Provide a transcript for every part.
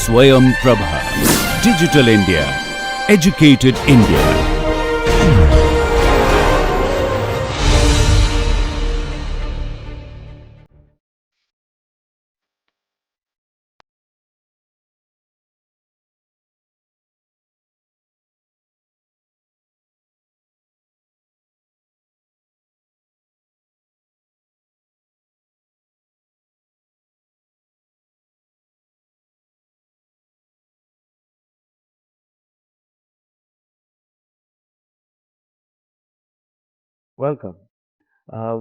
Swayam Prabha. Digital India. Educated India. Welcome.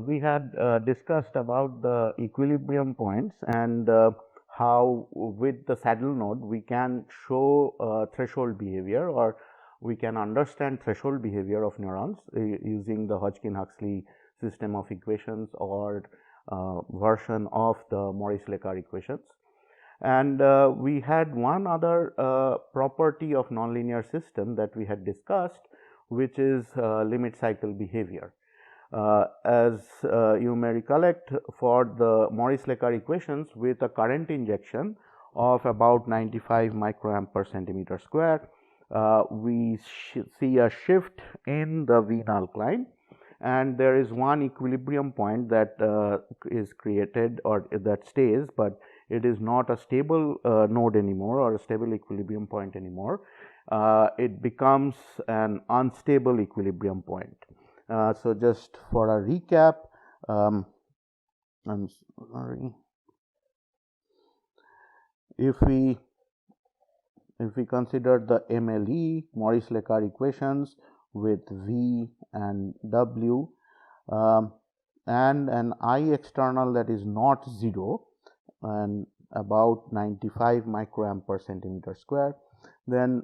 We had discussed about the equilibrium points and how with the saddle node we can show threshold behavior, or we can understand threshold behavior of neurons using the Hodgkin-Huxley system of equations or version of the Morris-Lekar equations. And we had one other property of nonlinear system that we had discussed, which is limit cycle behavior. As you may recollect, for the Morris-Lekar equations with a current injection of about 95 microamp per centimeter square, we see a shift in the V null line, and there is one equilibrium point that is created or that stays, but it is not a stable node anymore or a stable equilibrium point anymore. It becomes an unstable equilibrium point. So just for a recap, I'm sorry. If we consider the MLE Morris-Lekar equations with V and W and an I external that is not 0 and about 95 microamp per centimeter square, then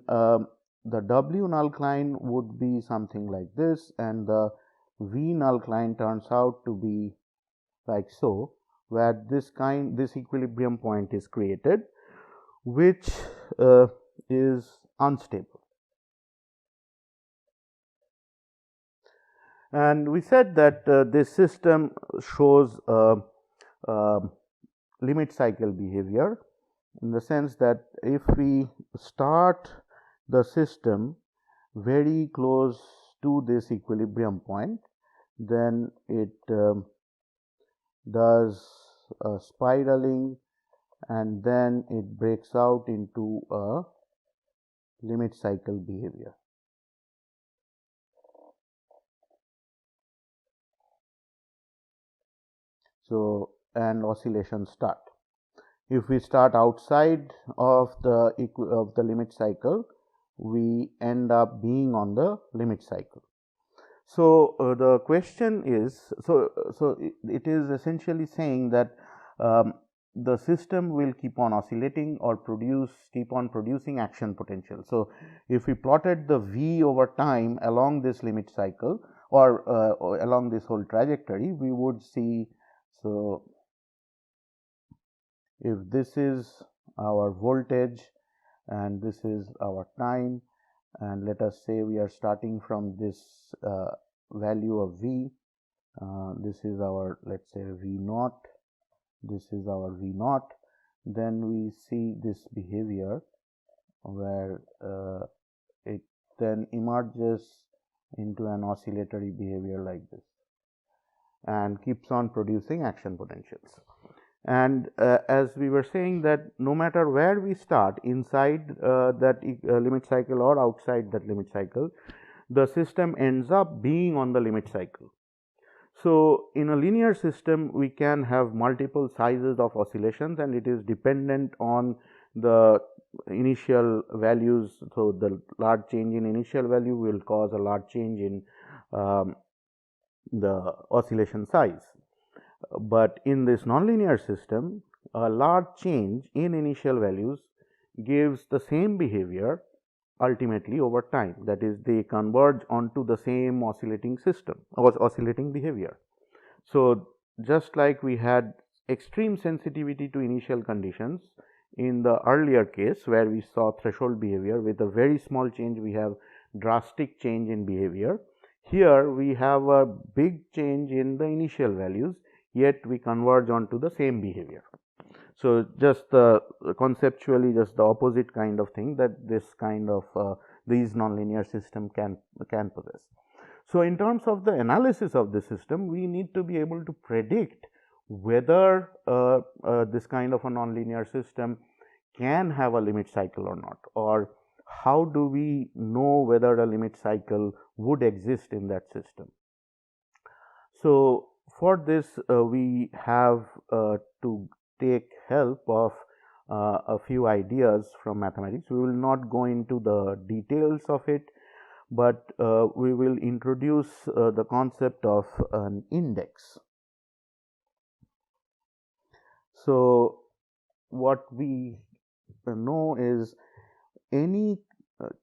the W null line would be something like this, and the V null line turns out to be like so, where this equilibrium point is created, which is unstable. And we said that this system shows limit cycle behavior, in the sense that if we start the system very close to this equilibrium point, then it does spiraling, and then it breaks out into a limit cycle behavior. So, and oscillations start. If we start outside of the limit cycle, we end up being on the limit cycle. So the question is, so it is essentially saying that the system will keep on oscillating or keep on producing action potential. So if we plotted the V over time along this limit cycle or along this whole trajectory, we would see, so if this is our voltage and this is our time, and let us say we are starting from this value of V, this is our, let's say, V naught, this is our V naught, then we see this behavior where it then emerges into an oscillatory behavior like this and keeps on producing action potentials. And as we were saying, that no matter where we start, inside that limit cycle or outside that limit cycle, the system ends up being on the limit cycle. So in a linear system, we can have multiple sizes of oscillations, and it is dependent on the initial values. So the large change in initial value will cause a large change in the oscillation size. But in this nonlinear system, a large change in initial values gives the same behavior ultimately over time, that is, they converge onto the same oscillating system or oscillating behavior. So just like we had extreme sensitivity to initial conditions in the earlier case where we saw threshold behavior, with a very small change we have drastic change in behavior. Here we have a big change in the initial values, yet we converge onto the same behavior. So, just conceptually just the opposite kind of thing that this kind of these nonlinear system can possess. So, in terms of the analysis of the system, we need to be able to predict whether this kind of a nonlinear system can have a limit cycle or not, or how do we know whether a limit cycle would exist in that system. So, for this we have to take help of a few ideas from mathematics. We will not go into the details of it, but we will introduce the concept of an index. So, what we know is any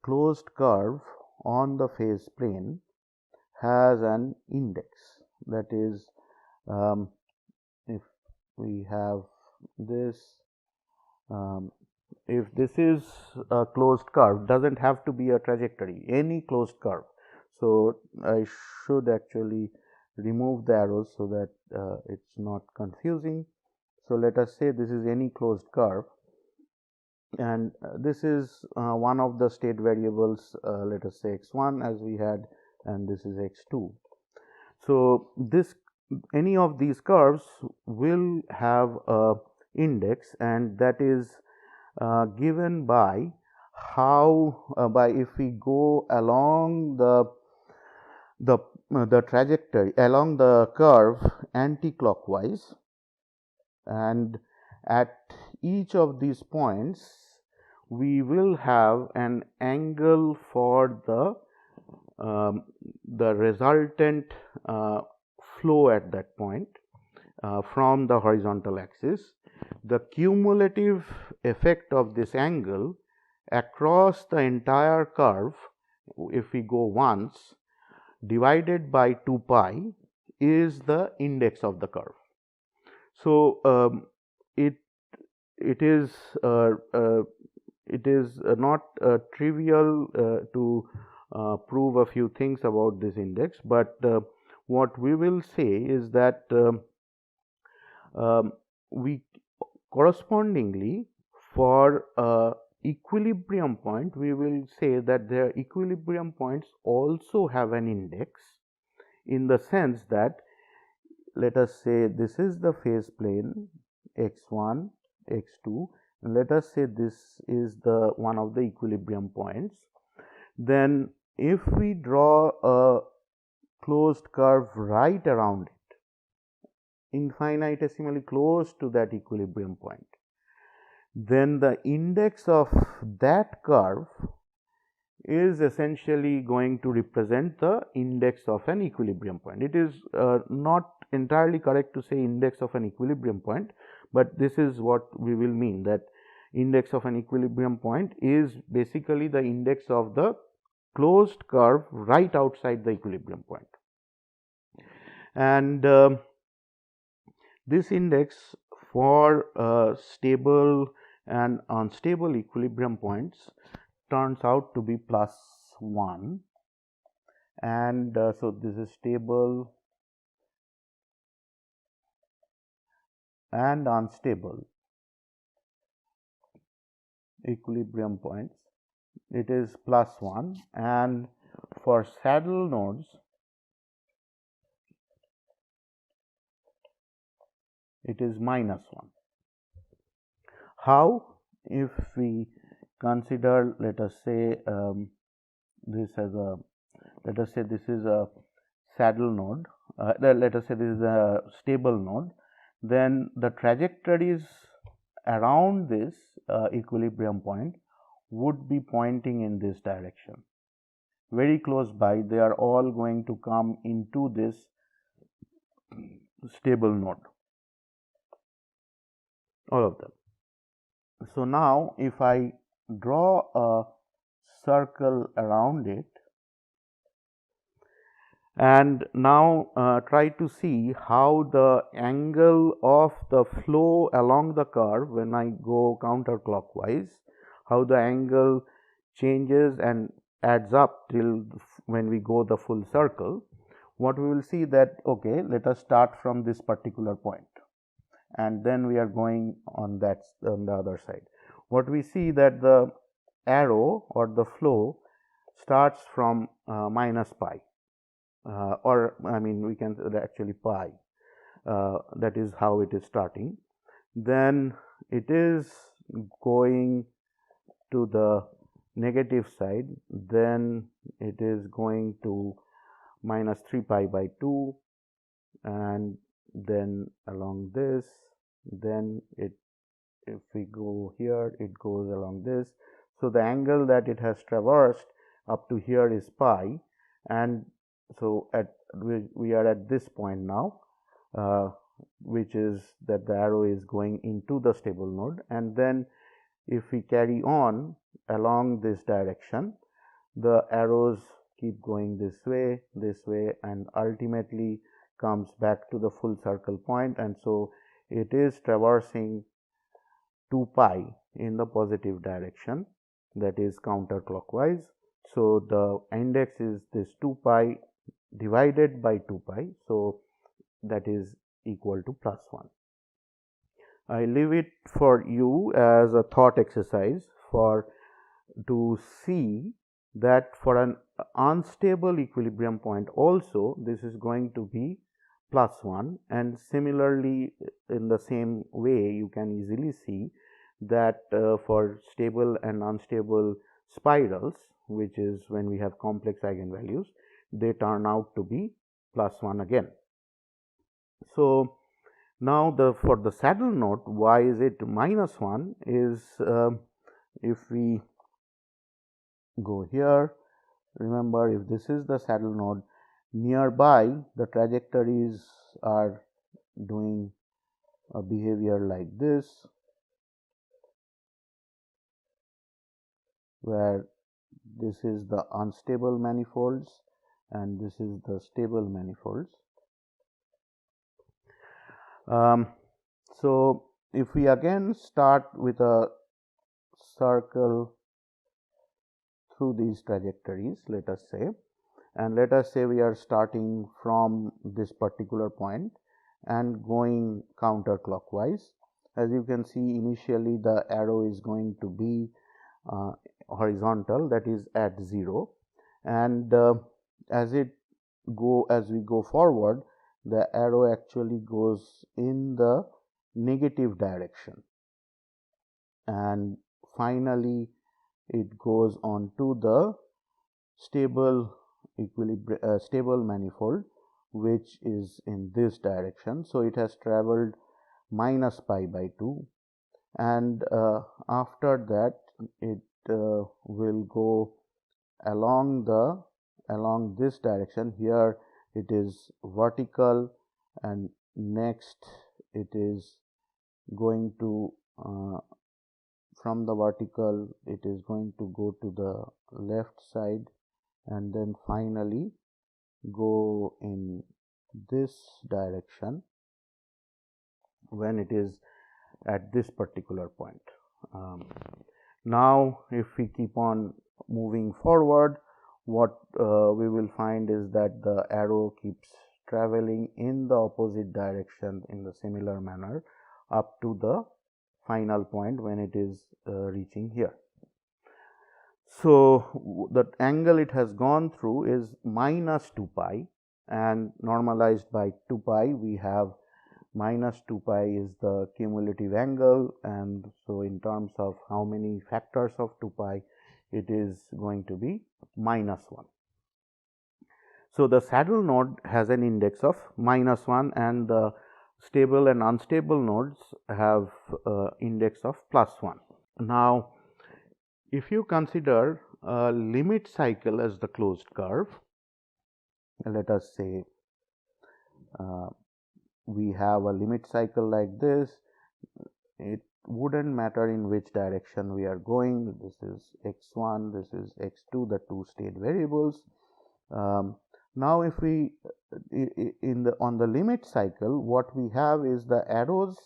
closed curve on the phase plane has an index. That is, if we have this, if this is a closed curve, doesn't have to be a trajectory, any closed curve. So, I should actually remove the arrows so that it's not confusing. So, let us say this is any closed curve, and this is one of the state variables, let us say x1 as we had, and this is x2. So, this any of these curves will have a index, and that is given by how by if we go along the trajectory along the curve anti-clockwise, and at each of these points we will have an angle for the resultant flow at that point from the horizontal axis. The cumulative effect of this angle across the entire curve, if we go once, divided by 2 pi, is the index of the curve. So, it is not trivial to prove a few things about this index, but what we will say is that we correspondingly for equilibrium point, we will say that their equilibrium points also have an index, in the sense that, let us say this is the phase plane x1, x2, and let us say this is the one of the equilibrium points. Then if we draw a closed curve right around it, infinitesimally close to that equilibrium point, then the index of that curve is essentially going to represent the index of an equilibrium point. It is not entirely correct to say index of an equilibrium point, but this is what we will mean, that index of an equilibrium point is basically the index of the closed curve right outside the equilibrium point. And this index for stable and unstable equilibrium points turns out to be +1, and so this is stable and unstable equilibrium points, it is +1, and for saddle nodes it is -1. How? If we consider, let us say this as a, let us say this is a saddle node, let us say this is a stable node, then the trajectories around this equilibrium point would be pointing in this direction. Very close by, they are all going to come into this stable node, all of them. So, now if I draw a circle around it and now try to see how the angle of the flow along the curve when I go counterclockwise, how the angle changes and adds up till when we go the full circle, what we will see that, okay, let us start from this particular point. and then we are going on that on the other side. What we see that the arrow or the flow starts from minus pi, or I mean we can actually pi. That is how it is starting. Then it is going to the negative side, then it is going to minus 3 pi by 2, and then along this, then it, if we go here, it goes along this. So the angle that it has traversed up to here is pi, and so at we are at this point now, which is that the arrow is going into the stable node, and then if we carry on along this direction, the arrows keep going this way, and ultimately comes back to the full circle point, and so it is traversing 2 pi in the positive direction, that is counterclockwise. So the index is this 2 pi divided by 2 pi, so that is equal to plus 1. I leave it for you as a thought exercise for to see that for an unstable equilibrium point also this is going to be plus 1, and similarly in the same way you can easily see that for stable and unstable spirals, which is when we have complex eigenvalues, they turn out to be plus 1 again. So now for the saddle node, why is it minus 1 is if we go here, remember if this is the saddle node, nearby the trajectories are doing a behavior like this, where this is the unstable manifolds and this is the stable manifolds. So if we again start with a circle through these trajectories, let us say, and let us say we are starting from this particular point and going counterclockwise. As you can see, initially the arrow is going to be horizontal, that is at 0, and as we go forward, the arrow actually goes in the negative direction, and finally it goes on to the stable manifold, which is in this direction. So it has traveled minus pi by 2, and after that it will go along this direction. Here it is vertical, and next it is going to from the vertical it is going to go to the left side, and then finally go in this direction when it is at this particular point. Now if we keep on moving forward, what we will find is that the arrow keeps traveling in the opposite direction in the similar manner up to the final point when it is reaching here. So the angle it has gone through is minus 2 pi, and normalized by 2 pi we have minus 2 pi is the cumulative angle, and so in terms of how many factors of 2 pi, it is going to be minus 1. So the saddle node has an index of minus 1, and the stable and unstable nodes have index of plus 1. Now if you consider a limit cycle as the closed curve, let us say we have a limit cycle like this, it wouldn't matter in which direction we are going. This is x1, this is x2, the two state variables. Now if we on the limit cycle, what we have is the arrows,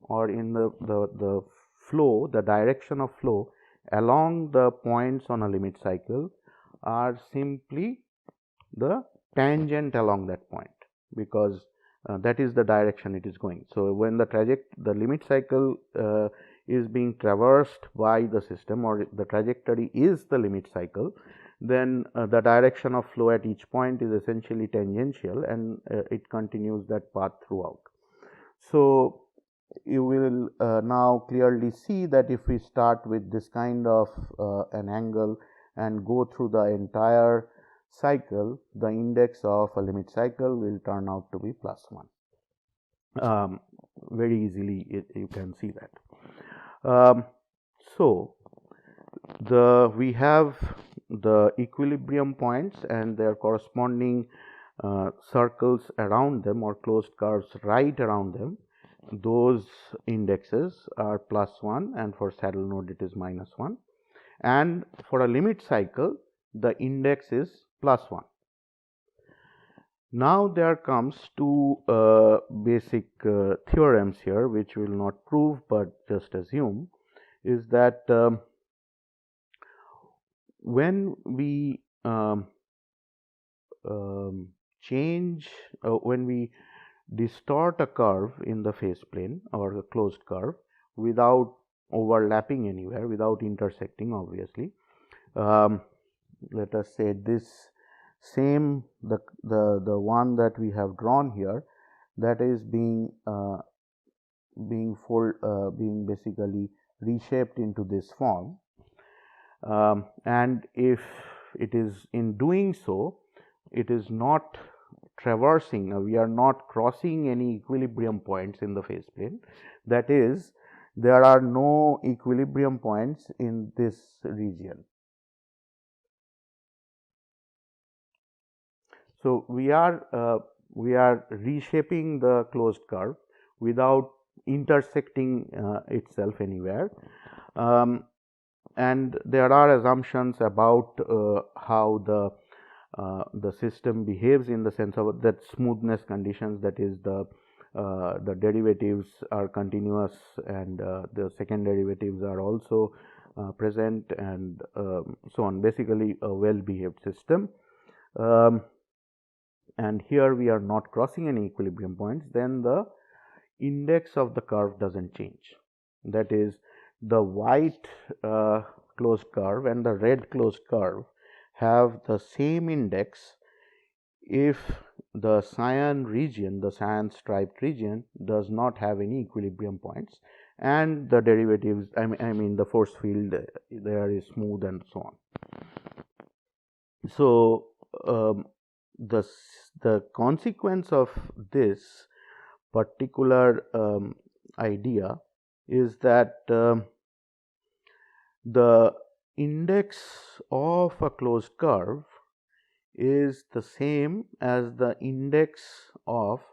or in the flow, the direction of flow along the points on a limit cycle are simply the tangent along that point, because that is the direction it is going. So when the limit cycle is being traversed by the system, or the trajectory is the limit cycle, then the direction of flow at each point is essentially tangential, and it continues that path throughout. So you will now clearly see that if we start with this kind of an angle and go through the entire cycle, the index of a limit cycle will turn out to be +1. Very easily you can see that. So we have the equilibrium points and their corresponding circles around them, or closed curves right around them. Those indexes are +1, and for saddle node it is -1, and for a limit cycle the index is +1. Now there comes two basic theorems here, which we will not prove but just assume, is that when we when we distort a curve in the phase plane, or a closed curve, without overlapping anywhere, without intersecting obviously, let us say this same the one that we have drawn here, that is being basically reshaped into this form, and if it is in doing so, it is not traversing, we are not crossing any equilibrium points in the phase plane. That is, there are no equilibrium points in this region. So we are reshaping the closed curve without intersecting itself anywhere, and there are assumptions about how the system behaves, in the sense of that smoothness conditions, that is the derivatives are continuous, and the second derivatives are also present, and so on, basically a well behaved system. And here we are not crossing any equilibrium points, then the index of the curve does not change. That is, the white closed curve and the red closed curve have the same index if the cyan region, the cyan striped region, does not have any equilibrium points, and the derivatives, I mean the force field there is smooth, and so on. So the consequence of this particular idea is that the index of a closed curve is the same as the index of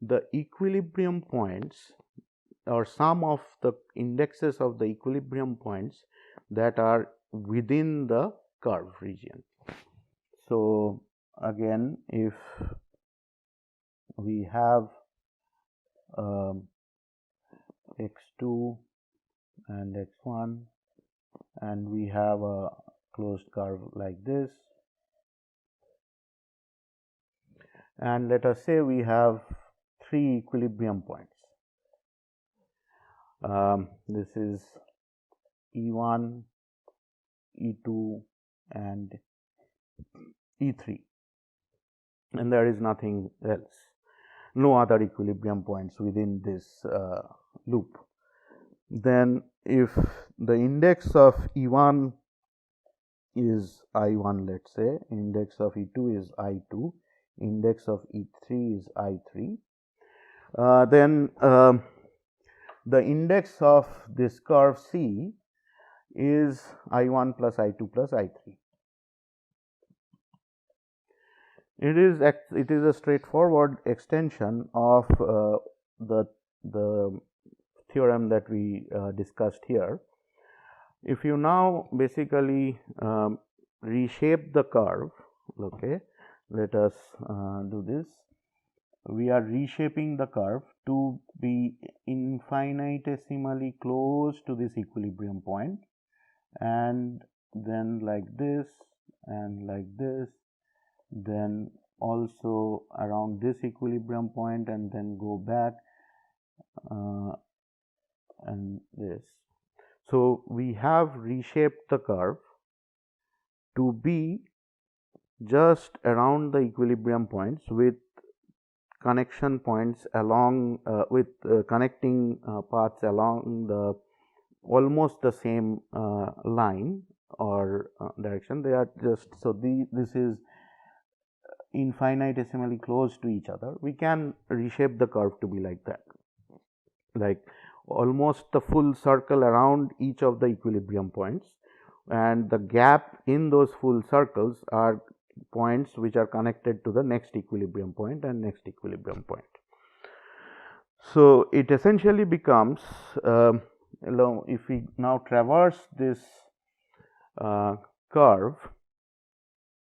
the equilibrium points, or sum of the indexes of the equilibrium points that are within the curve region. So again, if we have x2 and x1, and we have a closed curve like this, and let us say we have 3 equilibrium points. This is E1, E2 and E3, and there is nothing else, no other equilibrium points within this loop. Then if the index of E1 is I1, let us say, index of E2 is I2, index of E3 is I3, then the index of this curve C is I1 plus I2 plus I3. It is a straightforward extension of the theorem that we discussed here. If you now basically reshape the curve, okay, let us do this. We are reshaping the curve to be infinitesimally close to this equilibrium point, and then like this, and like this, then also around this equilibrium point and then go back and this. So we have reshaped the curve to be just around the equilibrium points with connection points along connecting paths along the almost the same line or direction. They are just so this is infinitesimally close to each other. We can reshape the curve to be like that, like almost the full circle around each of the equilibrium points, and the gap in those full circles are points which are connected to the next equilibrium point and next equilibrium point. So it essentially becomes if we now traverse this curve,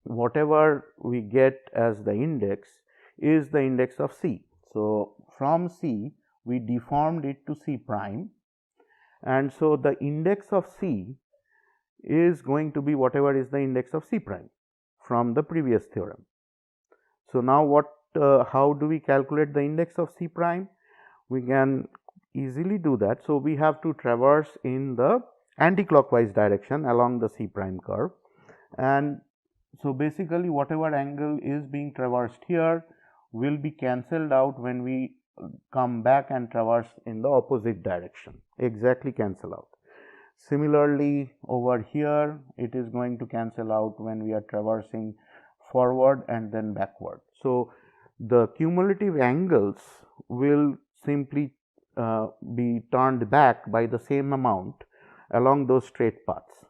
whatever we get as the index is the index of C. So from C we deformed it to C prime, and so the index of C is going to be whatever is the index of C prime from the previous theorem. So now how do we calculate the index of C prime? We can easily do that. So we have to traverse in the anti-clockwise direction along the C prime curve, and so basically whatever angle is being traversed here will be cancelled out when we come back and traverse in the opposite direction, exactly cancel out. Similarly over here it is going to cancel out when we are traversing forward and then backward. So the cumulative angles will simply be turned back by the same amount along those straight paths,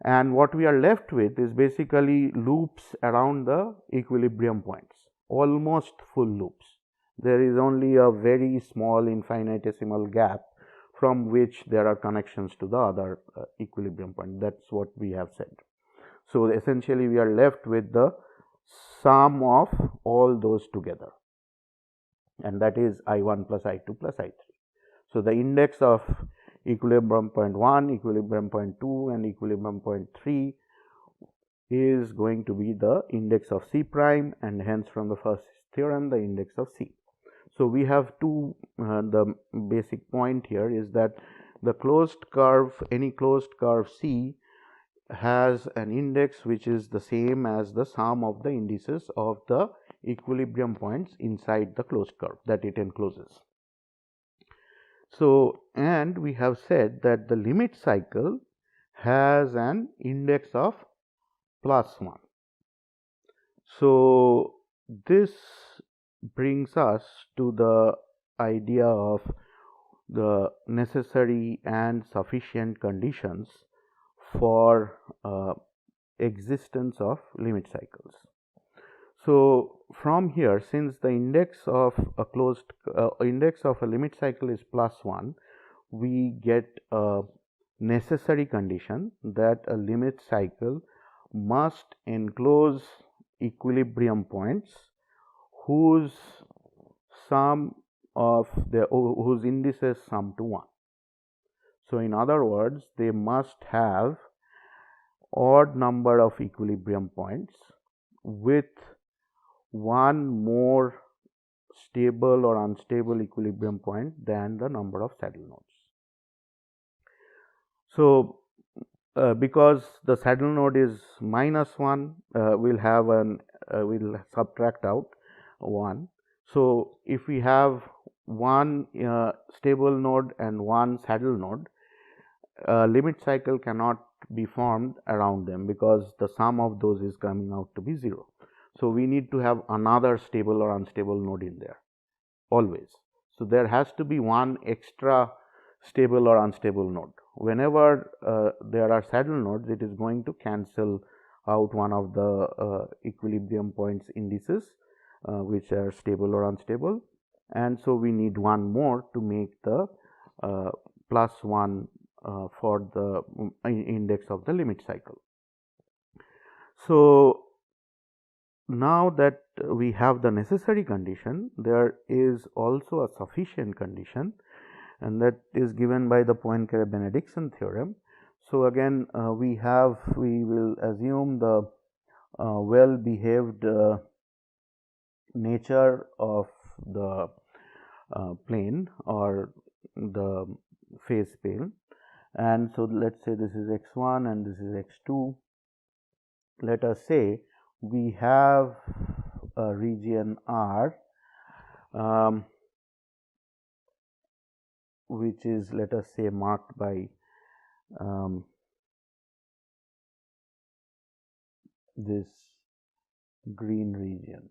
and what we are left with is basically loops around the equilibrium points, almost full loops. There is only a very small infinitesimal gap from which there are connections to the other equilibrium point. That is what we have said. So essentially we are left with the sum of all those together, and that is I1 plus I2 plus I3. So the index of equilibrium point 1, equilibrium point 2 and equilibrium point 3 is going to be the index of C prime, and hence from the first theorem the index of C. So we have the basic point here is that the closed curve, any closed curve C has an index which is the same as the sum of the indices of the equilibrium points inside the closed curve that it encloses. So, and we have said that the limit cycle has an index of +1. So this brings us to the idea of the necessary and sufficient conditions for existence of limit cycles. So from here, since the index of a limit cycle is +1, we get a necessary condition that a limit cycle must enclose equilibrium points whose indices sum to 1. So in other words, they must have odd number of equilibrium points with one more stable or unstable equilibrium point than the number of saddle nodes. So because the saddle node is -1, we'll subtract out 1. So if we have one stable node and one saddle node, limit cycle cannot be formed around them because the sum of those is coming out to be 0. So we need to have another stable or unstable node in there always. So there has to be one extra stable or unstable node. Whenever there are saddle nodes, it is going to cancel out one of the equilibrium points indices which are stable or unstable, and so we need one more to make the +1 for the index of the limit cycle. So now that we have the necessary condition, there is also a sufficient condition, and that is given by the Poincare-Benedictson theorem. So again we will assume the well behaved nature of the plane or the phase plane. And so, let us say this is x1 and this is x2. Let us say we have a region R, which is, let us say, marked by this green region.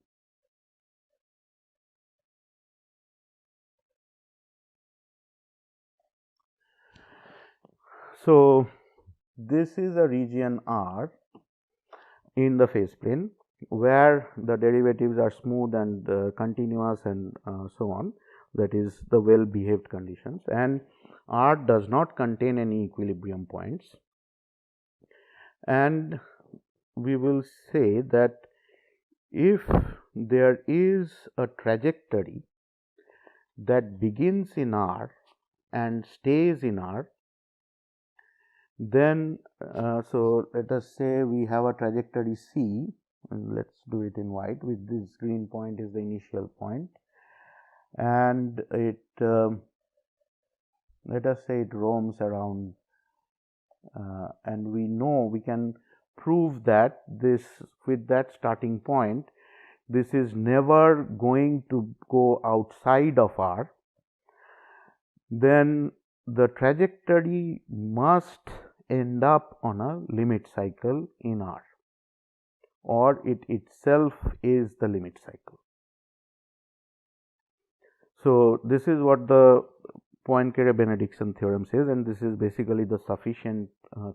So, this is a region R in the phase plane where the derivatives are smooth and continuous and so on, that is the well behaved conditions, and R does not contain any equilibrium points. And we will say that if there is a trajectory that begins in R and stays in R, then so let us say we have a trajectory C, and let us do it in white, with this green point is the initial point, and it let us say it roams around, and we know we can prove that this, with that starting point, this is never going to go outside of R. Then the trajectory must end up on a limit cycle in R, or it itself is the limit cycle. So, this is what the Poincare-Benedictson theorem says, and this is basically the sufficient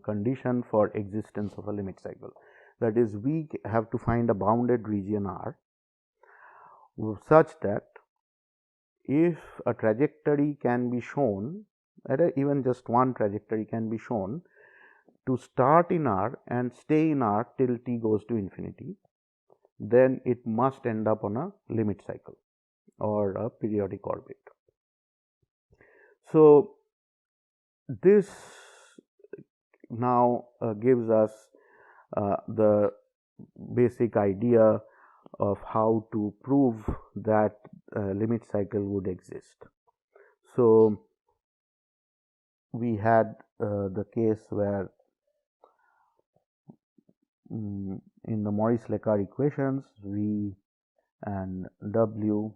condition for existence of a limit cycle. That is, we have to find a bounded region R such that if a trajectory can be shown, even just one trajectory can be shown to start in R and stay in R till t goes to infinity, then it must end up on a limit cycle or a periodic orbit. So, this now gives us the basic idea of how to prove that limit cycle would exist. So, we had the case where in the Maurice-Lécar equations, V and W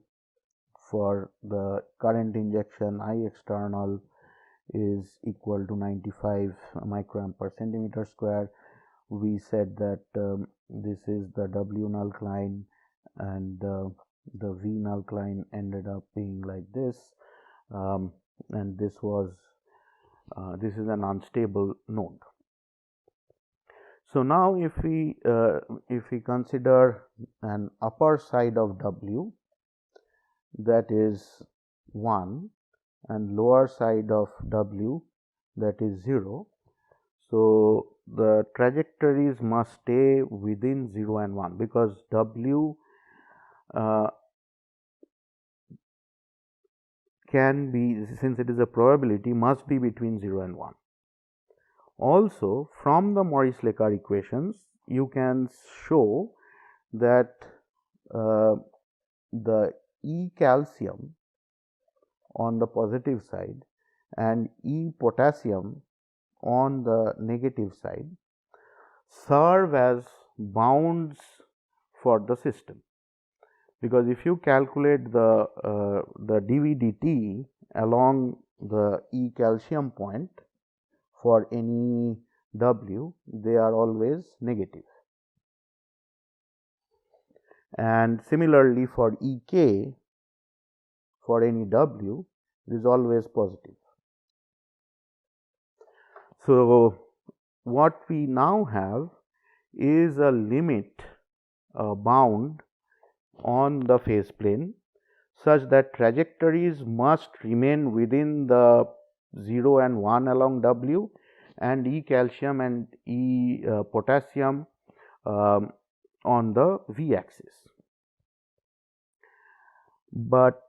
for the current injection I external is equal to 95 microamp per centimeter square. We said that this is the W null-Klein, and the V null-Klein ended up being like this, and this was this is an unstable node. So, now if we consider an upper side of W, that is 1, and lower side of W, that is 0. So, the trajectories must stay within 0 and 1, because W can be, since it is a probability, must be between 0 and 1. Also, from the Maurice-Lécar equations, you can show that the E calcium on the positive side and E potassium on the negative side serve as bounds for the system, because if you calculate the dV dt along the E calcium point for any W, they are always negative, and similarly for E k for any W, it is always positive. So, what we now have is a limit bound on the phase plane such that trajectories must remain within the 0 and 1 along W, and E calcium and E potassium on the V axis. But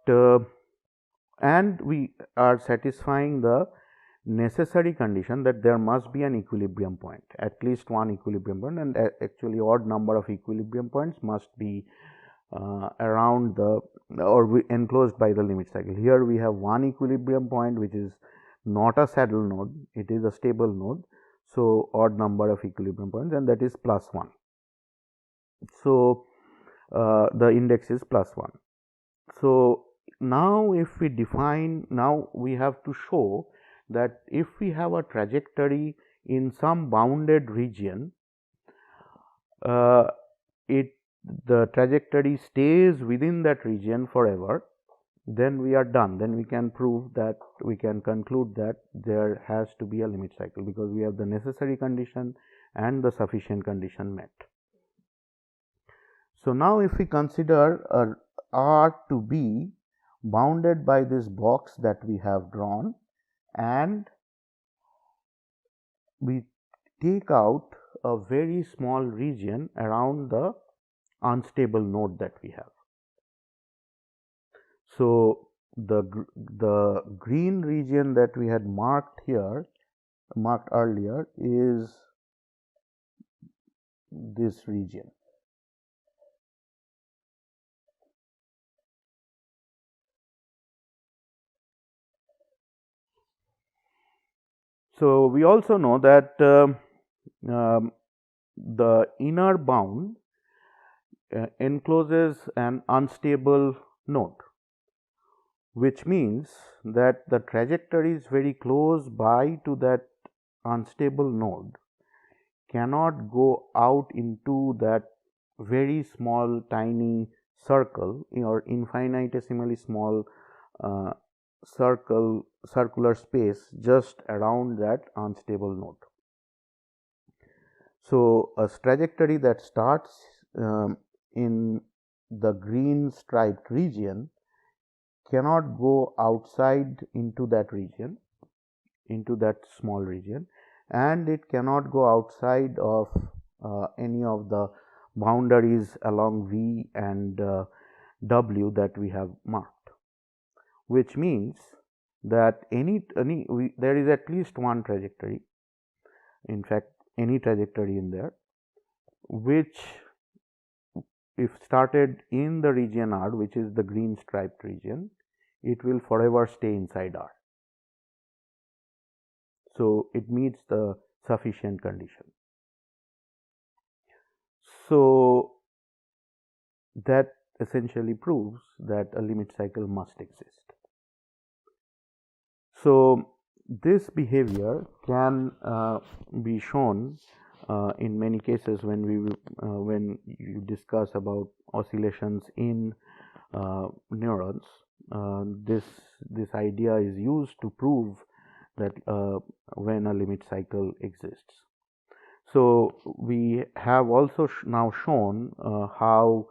and we are satisfying the necessary condition that there must be an equilibrium point, at least one equilibrium point, and actually odd number of equilibrium points must be around the or enclosed by the limit cycle. Here we have one equilibrium point which is not a saddle node, it is a stable node. So, odd number of equilibrium points, and that is plus 1. So, the index is plus 1. So, now if we define, now we have to show that if we have a trajectory in some bounded region, the trajectory stays within that region forever, then we are done. Then we can prove that, we can conclude that there has to be a limit cycle, because we have the necessary condition and the sufficient condition met. So, now if we consider R to be bounded by this box that we have drawn, and we take out a very small region around the unstable node that we have. So, the green region that we had marked earlier is this region. So, we also know that the inner bound encloses an unstable node, which means that the trajectory is very close by to that unstable node cannot go out into that very small tiny circle or infinitesimally small circular space just around that unstable node. So, a trajectory that starts in the green striped region cannot go outside into that region, into that small region, and it cannot go outside of any of the boundaries along V and W that we have marked, which means that there is at least one trajectory, in fact any trajectory in there, which if started in the region R, which is the green striped region, it will forever stay inside R. So, it meets the sufficient condition. So, that essentially proves that a limit cycle must exist. So, this behavior can be shown in many cases when you discuss about oscillations in neurons. This idea is used to prove that when a limit cycle exists. So, we have also now shown how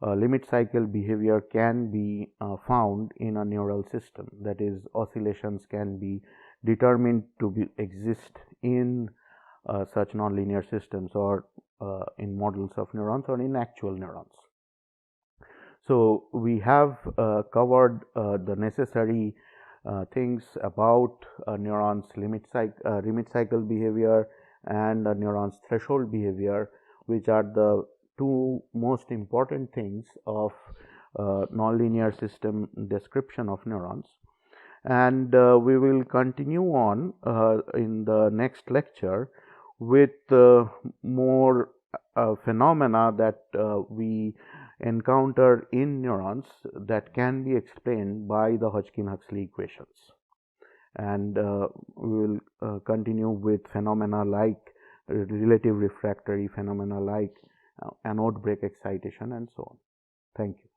limit cycle behavior can be found in a neural system, that is, oscillations can be determined to exist in such nonlinear systems or in models of neurons or in actual neurons. So, we have covered the necessary things about a neuron's limit cycle behavior and a neuron's threshold behavior, which are the two most important things of nonlinear system description of neurons. And we will continue on in the next lecture with more phenomena that we encounter in neurons that can be explained by the Hodgkin-Huxley equations. And we will continue with phenomena like relative refractory phenomena like anode break excitation and so on. Thank you.